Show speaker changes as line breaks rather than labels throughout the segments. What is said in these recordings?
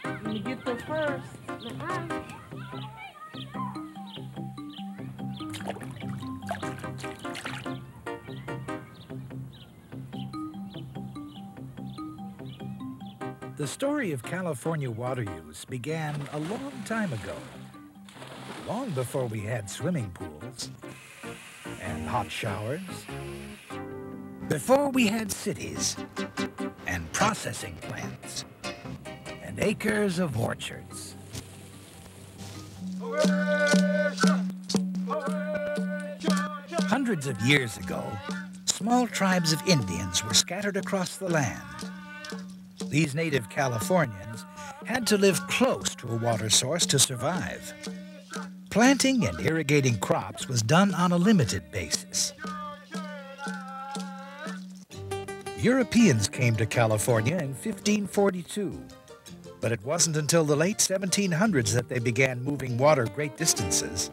Let me get there first. Nuh-uh.
The story of California water use began a long time ago, long before we had swimming pools and hot showers, before we had cities and processing plants and acres of orchards. Hundreds of years ago, small tribes of Indians were scattered across the land. These native Californians had to live close to a water source to survive. Planting and irrigating crops was done on a limited basis. Europeans came to California in 1542, but it wasn't until the late 1700s that they began moving water great distances.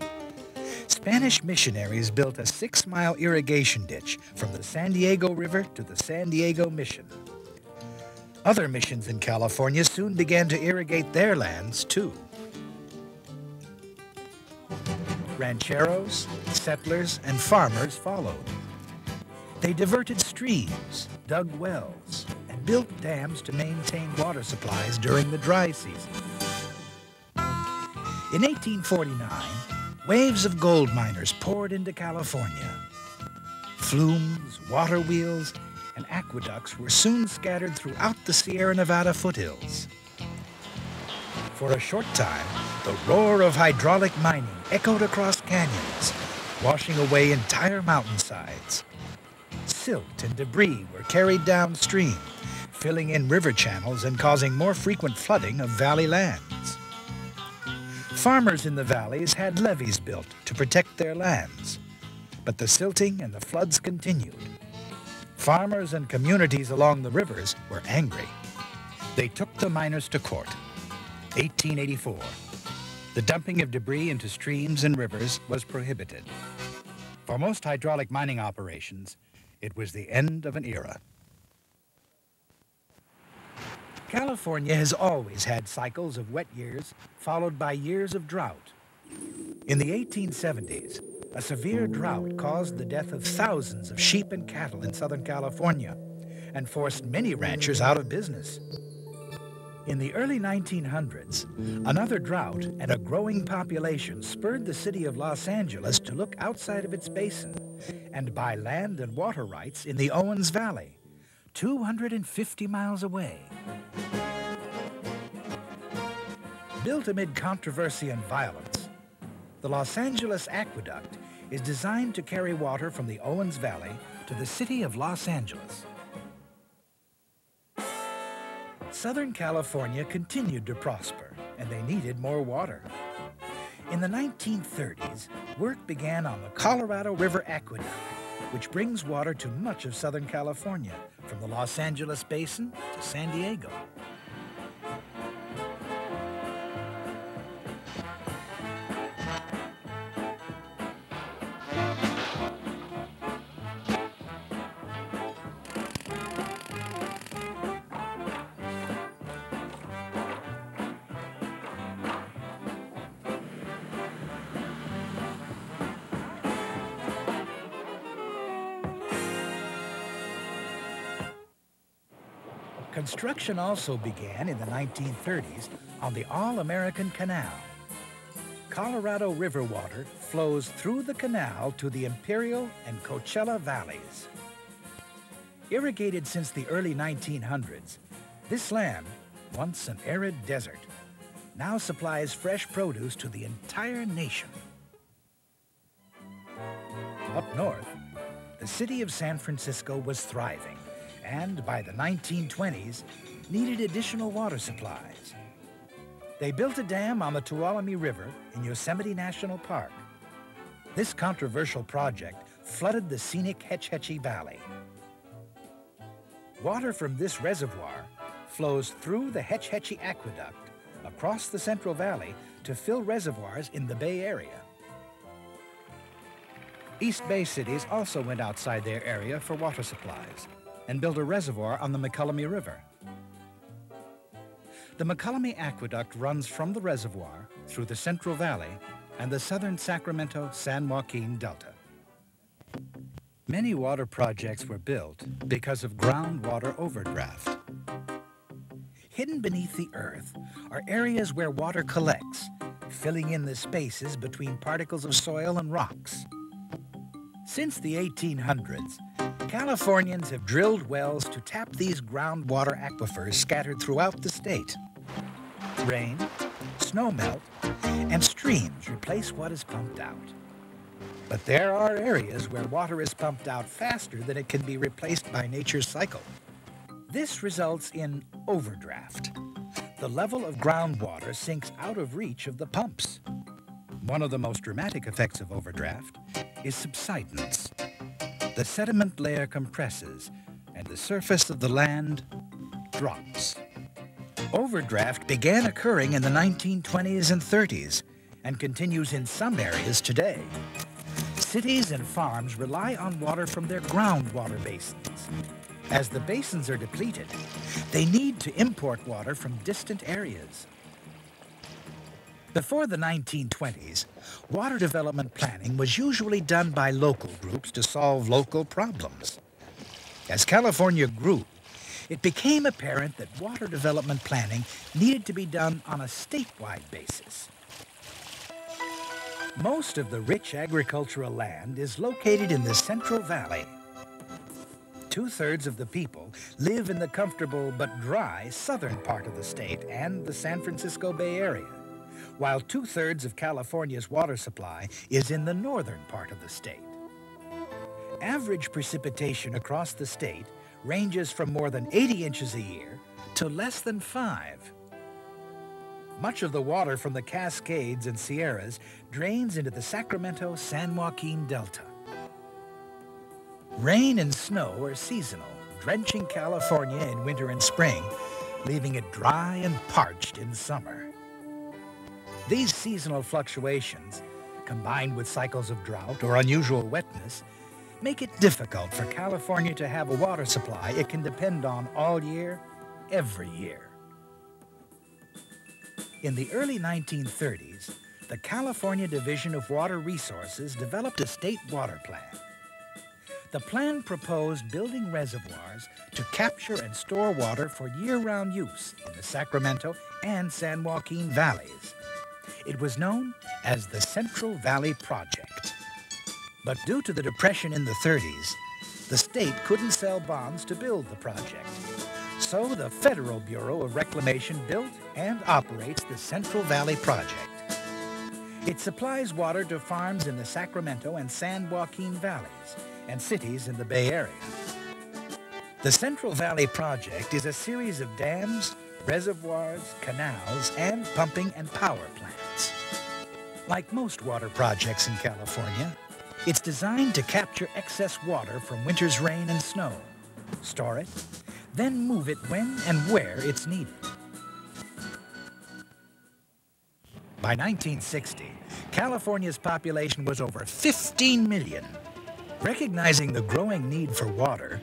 Spanish missionaries built a 6-mile irrigation ditch from the San Diego River to the San Diego Mission. Other missions in California soon began to irrigate their lands, too. Rancheros, settlers, and farmers followed. They diverted streams, dug wells, and built dams to maintain water supplies during the dry season. In 1849, waves of gold miners poured into California. Flumes, water wheels, and aqueducts were soon scattered throughout the Sierra Nevada foothills. For a short time, the roar of hydraulic mining echoed across canyons, washing away entire mountainsides. Silt and debris were carried downstream, filling in river channels and causing more frequent flooding of valley lands. Farmers in the valleys had levees built to protect their lands, but the silting and the floods continued. Farmers and communities along the rivers were angry. They took the miners to court. 1884. The dumping of debris into streams and rivers was prohibited. For most hydraulic mining operations, it was the end of an era. California has always had cycles of wet years followed by years of drought. In the 1870s, a severe drought caused the death of thousands of sheep and cattle in Southern California and forced many ranchers out of business. In the early 1900s, another drought and a growing population spurred the city of Los Angeles to look outside of its basin and buy land and water rights in the Owens Valley, 250 miles away. Built amid controversy and violence, the Los Angeles Aqueduct is designed to carry water from the Owens Valley to the city of Los Angeles. Southern California continued to prosper, and they needed more water. In the 1930s, work began on the Colorado River Aqueduct, which brings water to much of Southern California, from the Los Angeles Basin to San Diego. Construction also began in the 1930s on the All-American Canal. Colorado River water flows through the canal to the Imperial and Coachella valleys. Irrigated since the early 1900s, this land, once an arid desert, now supplies fresh produce to the entire nation. Up north, the city of San Francisco was thriving, and by the 1920s, needed additional water supplies. They built a dam on the Tuolumne River in Yosemite National Park. This controversial project flooded the scenic Hetch Hetchy Valley. Water from this reservoir flows through the Hetch Hetchy Aqueduct across the Central Valley to fill reservoirs in the Bay Area. East Bay cities also went outside their area for water supplies. and built a reservoir on the McCullamy River. The McCullamy Aqueduct runs from the reservoir through the Central Valley and the southern Sacramento-San Joaquin Delta. Many water projects were built because of groundwater overdraft. Hidden beneath the earth are areas where water collects, filling in the spaces between particles of soil and rocks. Since the 1800s, Californians have drilled wells to tap these groundwater aquifers scattered throughout the state. Rain, snowmelt, and streams replace what is pumped out. But there are areas where water is pumped out faster than it can be replaced by nature's cycle. This results in overdraft. The level of groundwater sinks out of reach of the pumps. One of the most dramatic effects of overdraft is subsidence. The sediment layer compresses and the surface of the land drops. Overdraft began occurring in the 1920s and 30s and continues in some areas today. Cities and farms rely on water from their groundwater basins. As the basins are depleted, they need to import water from distant areas. Before the 1920s, water development planning was usually done by local groups to solve local problems. As California grew, it became apparent that water development planning needed to be done on a statewide basis. Most of the rich agricultural land is located in the Central Valley. 2/3 of the people live in the comfortable but dry southern part of the state and the San Francisco Bay Area, while 2/3 of California's water supply is in the northern part of the state. Average precipitation across the state ranges from more than 80 inches a year to less than 5. Much of the water from the Cascades and Sierras drains into the Sacramento-San Joaquin Delta. Rain and snow are seasonal, drenching California in winter and spring, leaving it dry and parched in summer. These seasonal fluctuations, combined with cycles of drought or unusual wetness, make it difficult for California to have a water supply it can depend on all year, every year. In the early 1930s, the California Division of Water Resources developed a state water plan. The plan proposed building reservoirs to capture and store water for year-round use in the Sacramento and San Joaquin valleys. It was known as the Central Valley Project. But due to the Depression in the 30s, the state couldn't sell bonds to build the project. So the Federal Bureau of Reclamation built and operates the Central Valley Project. It supplies water to farms in the Sacramento and San Joaquin valleys and cities in the Bay Area. The Central Valley Project is a series of dams, reservoirs, canals, and pumping and power plants. Like most water projects in California, it's designed to capture excess water from winter's rain and snow, store it, then move it when and where it's needed. By 1960, California's population was over 15 million. Recognizing the growing need for water,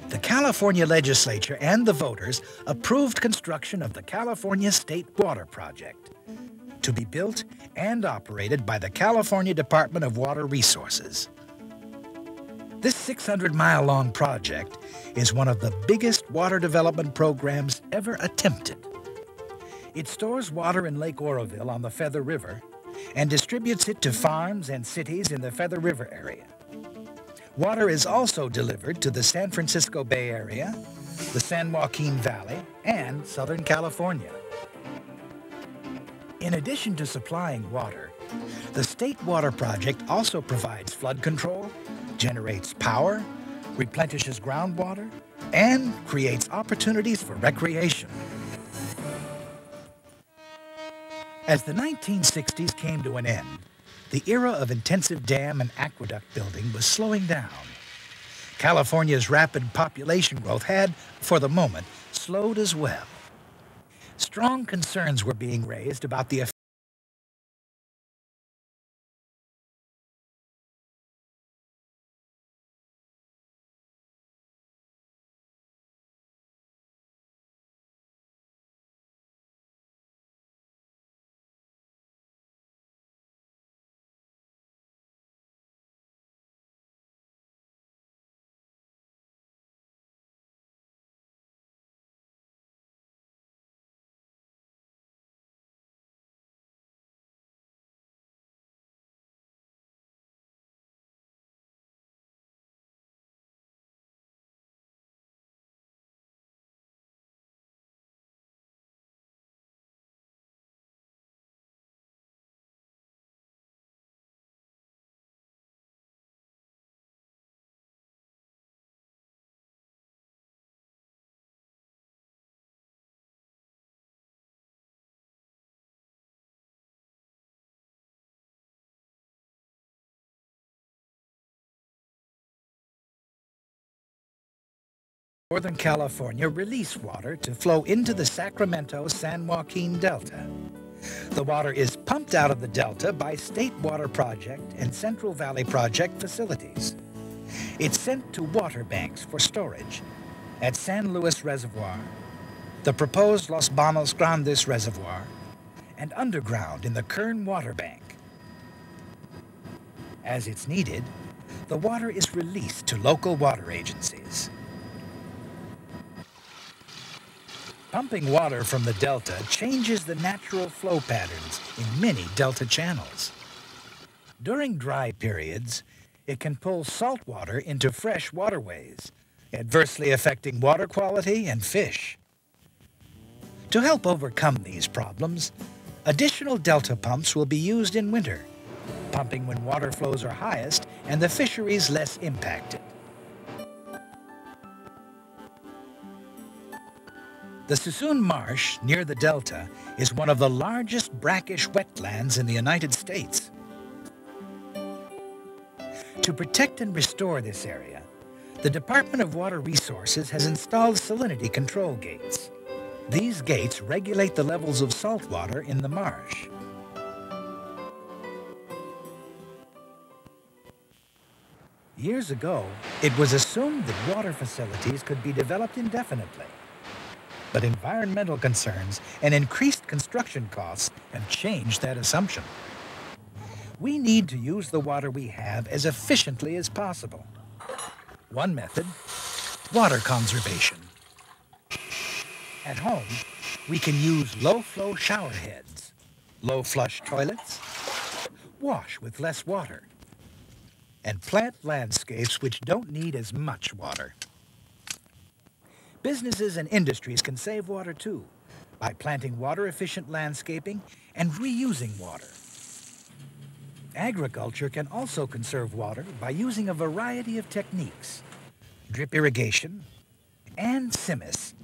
the California legislature and the voters approved construction of the California State Water Project, to be built and operated by the California Department of Water Resources. This 600-mile-long project is one of the biggest water development programs ever attempted. It stores water in Lake Oroville on the Feather River and distributes it to farms and cities in the Feather River area. Water is also delivered to the San Francisco Bay Area, the San Joaquin Valley, and Southern California. In addition to supplying water, the State Water Project also provides flood control, generates power, replenishes groundwater, and creates opportunities for recreation. As the 1960s came to an end, the era of intensive dam and aqueduct building was slowing down. California's rapid population growth had, for the moment, slowed as well. Strong concerns were being raised about the Northern California release water to flow into the Sacramento-San Joaquin Delta. The water is pumped out of the Delta by State Water Project and Central Valley Project facilities. It's sent to water banks for storage at San Luis Reservoir, the proposed Los Banos Grandes Reservoir, and underground in the Kern Water Bank. As it's needed, the water is released to local water agencies. Pumping water from the Delta changes the natural flow patterns in many Delta channels. During dry periods, it can pull salt water into fresh waterways, adversely affecting water quality and fish. To help overcome these problems, additional Delta pumps will be used in winter, pumping when water flows are highest and the fisheries less impacted. The Suisun Marsh near the Delta is one of the largest brackish wetlands in the United States. To protect and restore this area, the Department of Water Resources has installed salinity control gates. These gates regulate the levels of salt water in the marsh. Years ago, it was assumed that water facilities could be developed indefinitely. But environmental concerns and increased construction costs have changed that assumption. We need to use the water we have as efficiently as possible. One method, water conservation. At home, we can use low-flow shower heads, low-flush toilets, wash with less water, and plant landscapes which don't need as much water. Businesses and industries can save water too by planting water-efficient landscaping and reusing water. Agriculture can also conserve water by using a variety of techniques: drip irrigation and CIMMYS,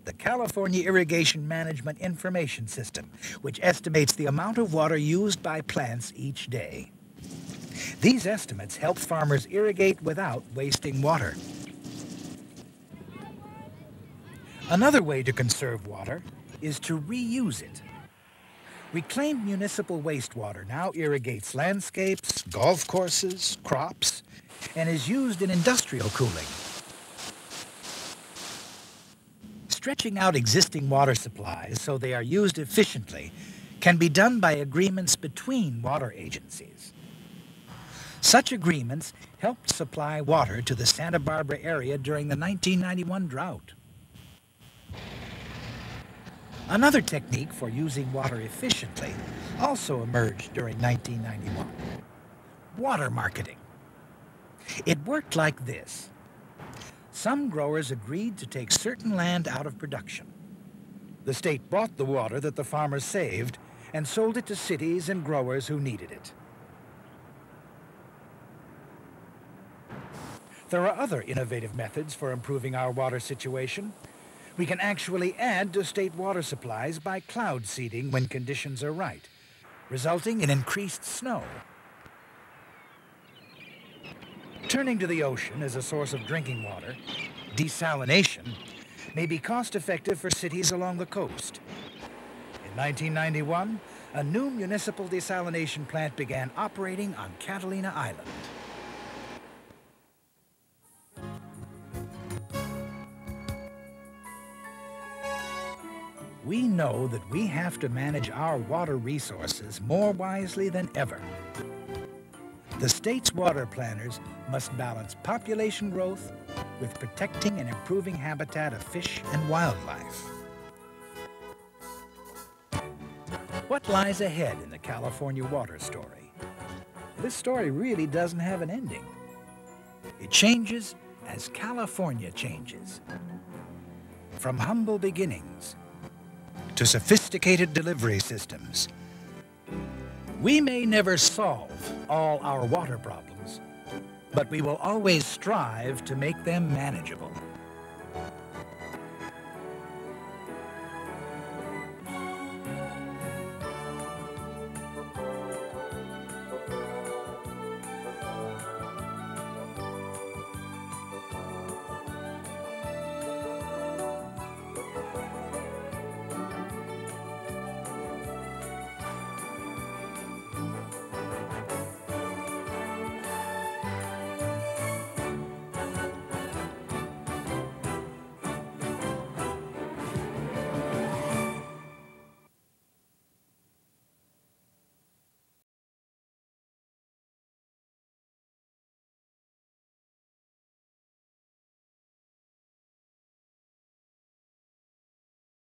the California Irrigation Management Information System, which estimates the amount of water used by plants each day. These estimates help farmers irrigate without wasting water. Another way to conserve water is to reuse it. Reclaimed municipal wastewater now irrigates landscapes, golf courses, crops, and is used in industrial cooling. Stretching out existing water supplies so they are used efficiently can be done by agreements between water agencies. Such agreements helped supply water to the Santa Barbara area during the 1991 drought. Another technique for using water efficiently also emerged during 1991: water marketing. It worked like this. Some growers agreed to take certain land out of production. The state bought the water that the farmers saved and sold it to cities and growers who needed it. There are other innovative methods for improving our water situation. We can actually add to state water supplies by cloud seeding when conditions are right, resulting in increased snow. Turning to the ocean as a source of drinking water, desalination, may be cost-effective for cities along the coast. In 1991, a new municipal desalination plant began operating on Catalina Island. We know that we have to manage our water resources more wisely than ever. The state's water planners must balance population growth with protecting and improving habitat of fish and wildlife. What lies ahead in the California water story? This story really doesn't have an ending. It changes as California changes. From humble beginnings to sophisticated delivery systems, we may never solve all our water problems, but we will always strive to make them manageable.